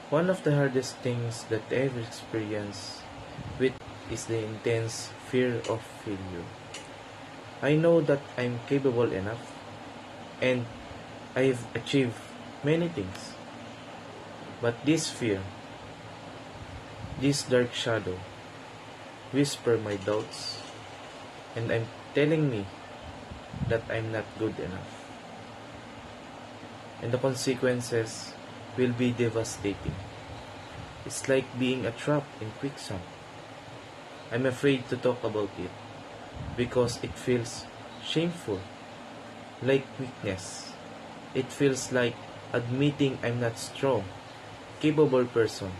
One of the hardest things that I've experienced with is the intense fear of failure. I know that I'm capable enough and I've achieved many things. But this fear, this dark shadow, whisper my doubts and I'm telling me that I'm not good enough. And the consequences will be devastating. It's like being a trap in quicksand. I'm afraid to talk about it because it feels shameful, like weakness. It feels like admitting I'm not strong, capable person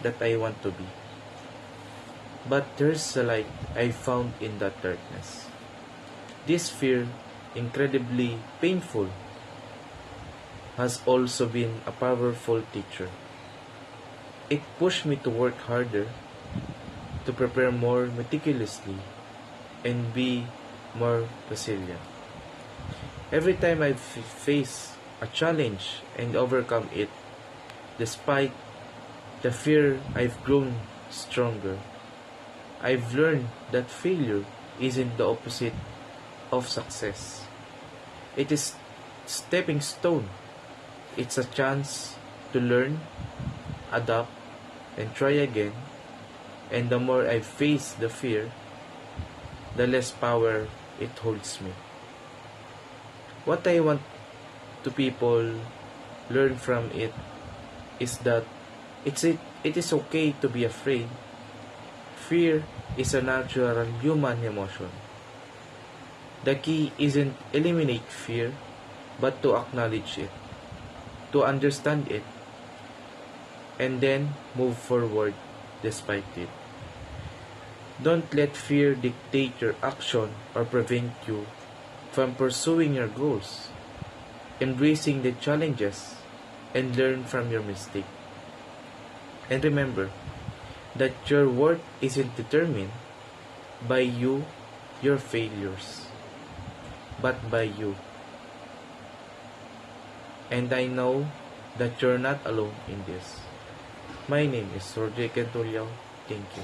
that I want to be. But there's a light I found in that darkness. This fear, incredibly painful, has also been a powerful teacher. It pushed me to work harder, to prepare more meticulously, and be more resilient. Every time I face a challenge and overcome it, despite the fear, I've grown stronger. I've learned that failure isn't the opposite of success. It is stepping stone. It's a chance to learn, adapt, and try again. And the more I face the fear, the less power it holds me. What I want to people learn from it is that it is okay to be afraid. Fear is a natural human emotion. The key isn't eliminate fear, but to acknowledge it, to understand it, and then move forward despite it. Don't let fear dictate your action or prevent you from pursuing your goals, embracing the challenges, and learn from your mistake. And remember that your worth isn't determined by your failures, but by you. And I know that you're not alone in this. My name is Roger Kentuliao. Thank you.